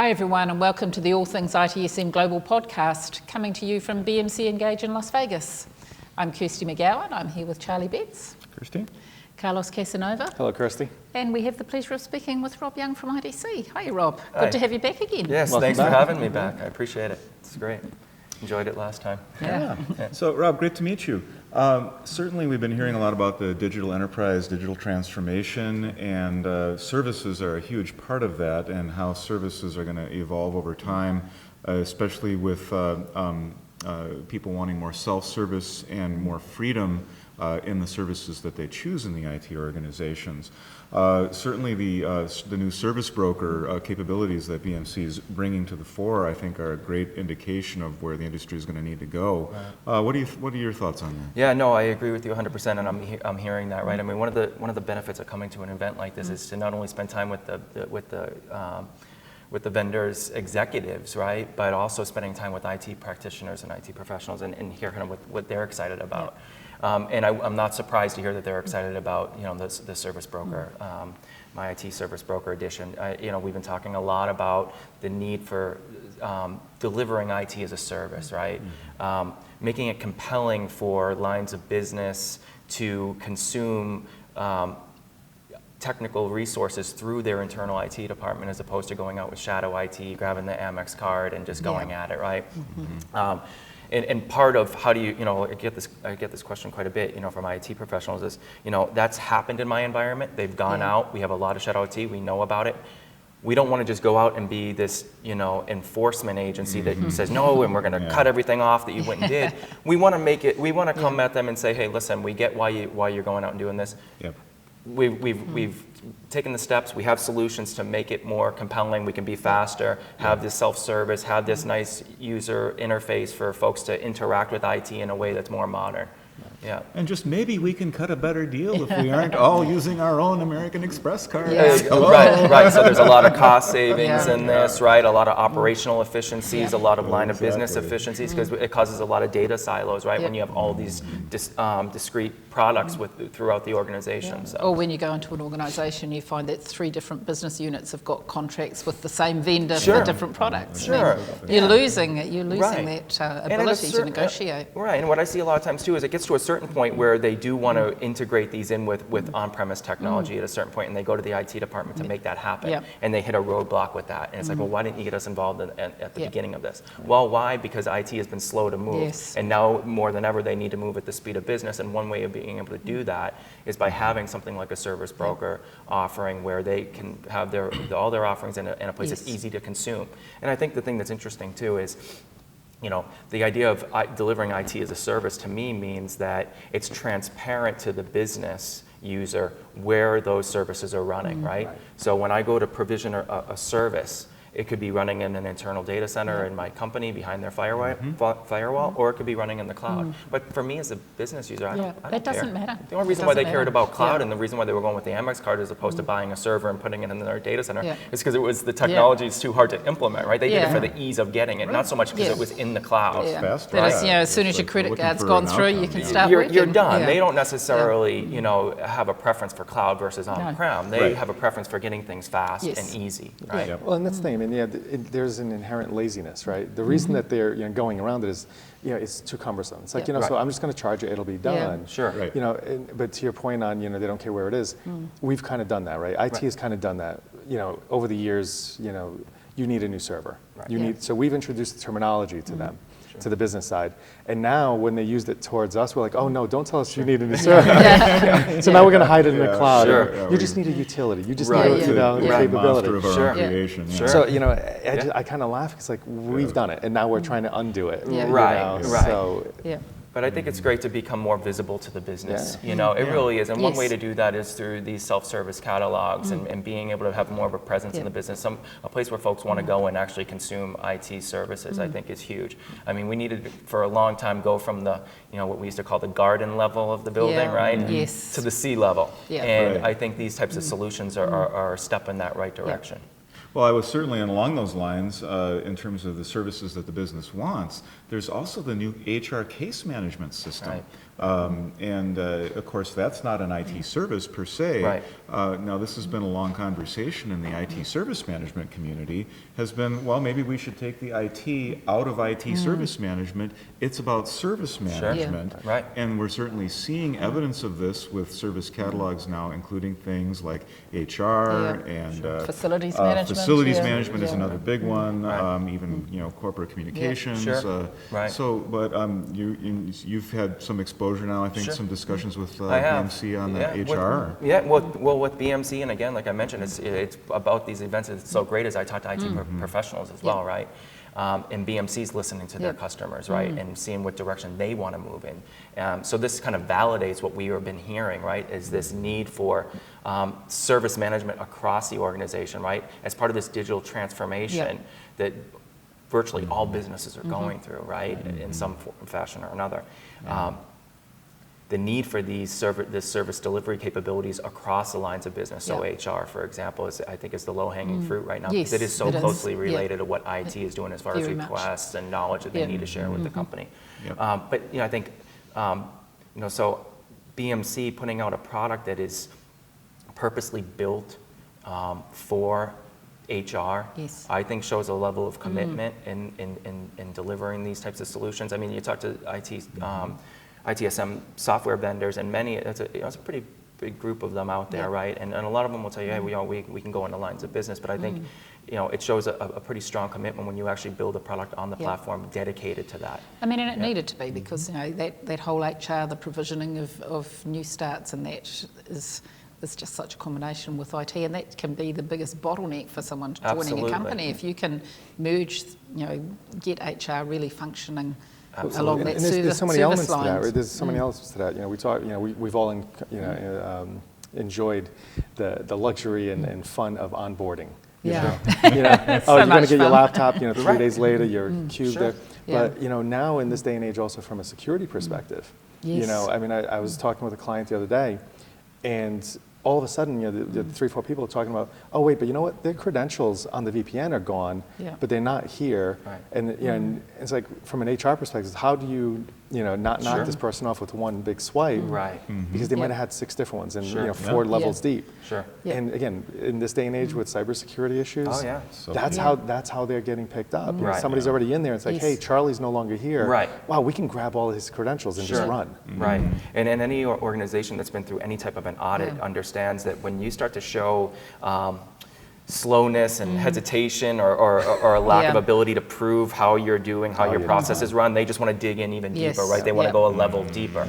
Hi everyone and welcome to the All Things ITSM Global podcast, coming to you from BMC Engage in Las Vegas. I'm Kirsty McGowan, I'm here with Charlie Betts. Kirsty. Carlos Casanova. Hello, Kirsty. And we have the pleasure of speaking with Rob Young from IDC. Hi Rob, Hi. good to have you back again. Yes, Welcome thanks back. for having me back. I appreciate it. It's great. Enjoyed it last time. Yeah. So, Rob, great to meet you. Certainly, we've been hearing a lot about the digital enterprise, digital transformation, and services are a huge part of that, and how services are going to evolve over time, especially with people wanting more self-service and more freedom in the services that they choose in the IT organizations. Certainly the new service broker capabilities that BMC is bringing to the fore, I think, are a great indication of where the industry is going to need to go. Right. What are your thoughts on that? Yeah, no, I agree with you 100%, and I'm hearing that, right? I mean, one of the benefits of coming to an event like this is to not only spend time with the vendors' executives, right, but also spending time with IT practitioners and IT professionals and hear kind of what they're excited about. And I'm not surprised to hear that they're excited about, the service broker, my IT service broker edition. We've been talking a lot about the need for delivering IT as a service, right? Making it compelling for lines of business to consume technical resources through their internal IT department, as opposed to going out with shadow IT, grabbing the Amex card and just going at it, right? Mm-hmm. And part of how do you, I get this question quite a bit, from IT professionals is, that's happened in my environment. They've gone out. We have a lot of shadow IT. We know about it. We don't want to just go out and be this, enforcement agency that says no, and we're going to cut everything off that you went and did. We want to make it. We want to come at them and say, hey, listen, we get why you're going out and doing this. Yep. We've taken the steps. We have solutions to make it more compelling. We can be faster, have this self-service, have this nice user interface for folks to interact with IT in a way that's more modern. Yeah. And just maybe we can cut a better deal if we aren't all using our own American Express cards. Right. So there's a lot of cost savings in this, right? A lot of operational efficiencies, a lot of line of business efficiencies, because it causes a lot of data silos, right? When you have all these discrete products throughout the organization. So. Or when you go into an organisation, you find that 3 different business units have got contracts with the same vendor for different products. Sure. You're losing that ability to negotiate. Right, and what I see a lot of times too is it gets to a certain point where they do want to integrate these in with on-premise technology at a certain point, and they go to the IT department to make that happen, and they hit a roadblock with that. And it's like, well, why didn't you get us involved at the beginning of this? Well, why? Because IT has been slow to move, and now more than ever they need to move at the speed of business, and one way of being able to do that is by having something like a service broker offering where they can have all their offerings in a place that's easy to consume. And I think the thing that's interesting too is, the idea of delivering IT as a service to me means that it's transparent to the business user where those services are running, right? So when I go to provision a service, it could be running in an internal data center in my company behind their firewall, or it could be running in the cloud. But for me as a business user, I don't that doesn't matter. The only reason why they cared about cloud and the reason why they were going with the Amex card as opposed to buying a server and putting it in their data center is because it was the technology is too hard to implement, right? They did it for the ease of getting it, not so much because it was in the cloud. Fast, as soon as your credit card's gone through, you can start working. You're done. They don't necessarily, have a preference for cloud versus on-prem. They have a preference for getting things fast and easy, right? Well, and that's the thing. I mean, there's an inherent laziness, right? The reason that they're going around it is, it's too cumbersome. It's like, so I'm just going to charge it, it'll be done. Sure. Right. But to your point on, they don't care where it is, we've kind of done that, right? IT has kind of done that. Over the years, you need a new server. Right. So we've introduced the terminology to them, to the business side. And now when they used it towards us, we're like, oh no, don't tell us you need a new server. So now we're going to hide it in the cloud. You just need a utility. You just need the capability. Of our own creation. So, I kind of laugh because we've done it and now we're trying to undo it. Right. So, But I think it's great to become more visible to the business. It really is. And one way to do that is through these self-service catalogs and being able to have more of a presence in the business. A place where folks want to go and actually consume IT services, I think is huge. I mean, we needed for a long time go from the, what we used to call the garden level of the building, right? To the sea level. And I think these types of solutions are a step in that right direction. Well, I was certainly along those lines in terms of the services that the business wants. there's also the new HR case management system. Right. Of course, that's not an IT service per se. Right. Now, this has been a long conversation in the IT service management community, has been, well, maybe we should take the IT out of IT service management. It's about service management. Yeah. Right. And we're certainly seeing evidence of this with service catalogs now, including things like HR and facilities management. Facilities management is another big one. Right. Even corporate communications. Sure. Right. So, but you've had some exposure now, I think, some discussions with I have. BMC on the HR. Well, with BMC, and again, like I mentioned, it's about these events. It's so great as I talk to IT professionals as well, right? And BMC's listening to their customers, right, and seeing what direction they want to move in. So this kind of validates what we have been hearing, right, is this need for service management across the organization, right, as part of this digital transformation that virtually all businesses are going through, right, in some fashion or another. The need for this service delivery capabilities across the lines of business. So HR, for example, I think is the low-hanging fruit right now, because it is so closely related to what IT is doing as far as requests and knowledge that they need to share with the company. But I think so BMC putting out a product that is purposely built for HR, I think shows a level of commitment in delivering these types of solutions. I mean, you talk to ITSM software vendors, and many, it's a pretty big group of them out there, right? And a lot of them will tell you, hey, we can go into lines of business, but I think it shows a pretty strong commitment when you actually build a product on the platform dedicated to that. I mean, and it needed to be, because that whole HR, the provisioning of new starts, and that is just such a combination with IT, and that can be the biggest bottleneck for someone joining a company. If you can merge, get HR really functioning along that service there's so many elements lines. to that, right? There's so many elements to that. We talk. We've all enjoyed the luxury and fun of onboarding. You're going to get your laptop. 3 days later, you're cubed there. But now in this day and age, also from a security perspective, I mean, I was talking with a client the other day, and all of a sudden, the 3 or 4 people are talking about, oh wait, but you know what? Their credentials on the VPN are gone, but they're not here. Right. And it's like, from an HR perspective, how do you not knock this person off with one big swipe? Right. Because they might have had 6 different ones and 4 levels deep. Sure. And again, in this day and age with cybersecurity issues, that's how they're getting picked up. Right. Somebody's already in there. It's like, hey, Charlie's no longer here. Right. Wow, we can grab all his credentials and just run. Right. And any organization that's been through any type of an audit understands that when you start to show slowness and hesitation or a lack of ability to prove how you're doing, how your processes run, they just want to dig in even deeper, right? They want to go a level deeper.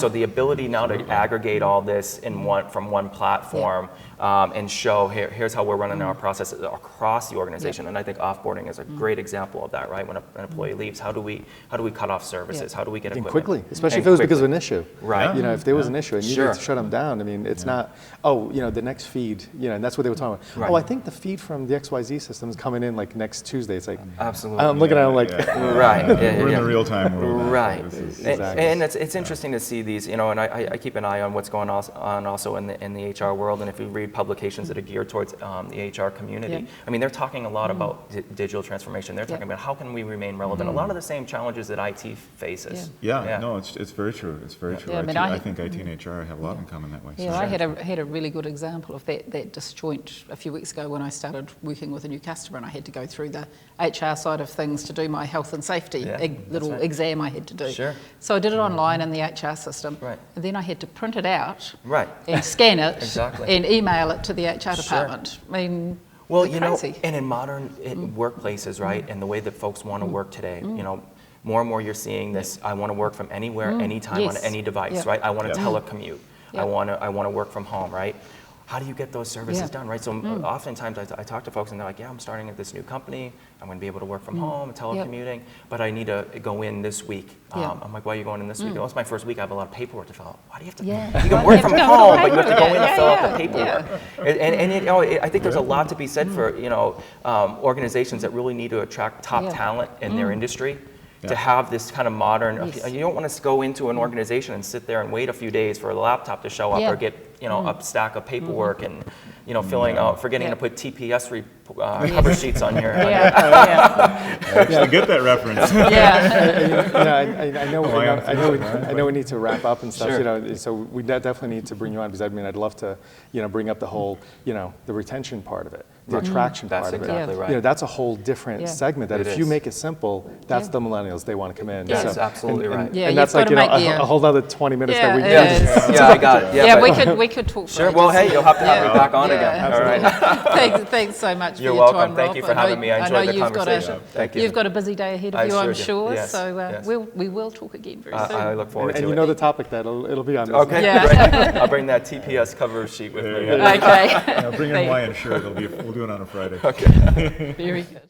So the ability now to aggregate all this from one platform and show here's how we're running our processes across the organization. And I think offboarding is a great example of that, right? When an employee leaves, how do we cut off services? How do we get equipment? And quickly, especially if it was because of an issue. Right. If there was an issue and you need to shut them down, I mean, it's not, the next feed, and that's what they were talking about. Right. Oh, I think the feed from the XYZ system is coming in like next Tuesday. It's like, absolutely. I'm looking at them like, right. We're in the real time world. Right. Exactly. And it's interesting to see these, and I keep an eye on what's going on also in the HR world. And if you read publications that are geared towards the HR community, I mean, they're talking a lot about digital transformation. They're talking about how can we remain relevant. A lot of the same challenges that IT faces. No, it's very true. It's very true. I think IT and HR have a lot in common that way. Yeah, I had a really good example of that disjoint a few weeks ago when I started working with a new customer, and I had to go through the HR side of things to do my health and safety little exam I had to do. Sure. So I did it online in the HR system, right. and then I had to print it out and scan it exactly. and email it to the HR department. I mean, well, crazy. And in modern workplaces, right, and the way that folks want to work today, more and more you're seeing this. I want to work from anywhere, anytime, on any device, right? I want to telecommute. I want to work from home, right? How do you get those services done, right? So oftentimes I talk to folks and they're like, I'm starting at this new company. I'm going to be able to work from home, telecommuting, but I need to go in this week. I'm like, why are you going in this week? Well, it's my first week. I have a lot of paperwork to fill out. Why do you have to? You can work from home, but you have to go in and fill out the paperwork. And I think there's a lot to be said for organizations that really need to attract top talent in their industry. To have this kind of modern, you don't want to go into an organization and sit there and wait a few days for a laptop to show up or get a stack of paperwork and filling out, forgetting to put TPS cover sheets on your. Yeah, I get that reference. yeah. I know we need to wrap up and stuff. Sure. You know, so we definitely need to bring you on because I'd love to, bring up the whole, the retention part of it, the attraction That's part of it. exactly right. You know, that's a whole different Yeah. segment. That It if you is. make it simple, that's the millennials. They want to come in. That's absolutely right. Yeah, and that's you've like got to make a whole other 20 minutes that we Yeah, need. it is. Yeah, I got it. Yeah, but- we could talk. Sure. For Well, ages. hey, you'll have to have me back on Yeah, again. All right. Thanks so much You're for your welcome. time, Thank Rob. you for having me. I enjoyed the you've conversation. Thank you. You've got a busy day ahead of I you, sure I'm do. sure. Yes, So yes. we will talk again very soon. I look forward And to you it. know the topic that it'll be on this. Okay, Yeah. great. I'll bring that TPS cover sheet with me. Okay. Bring your Hawaiian shirt. We'll do it on a Friday. Very good.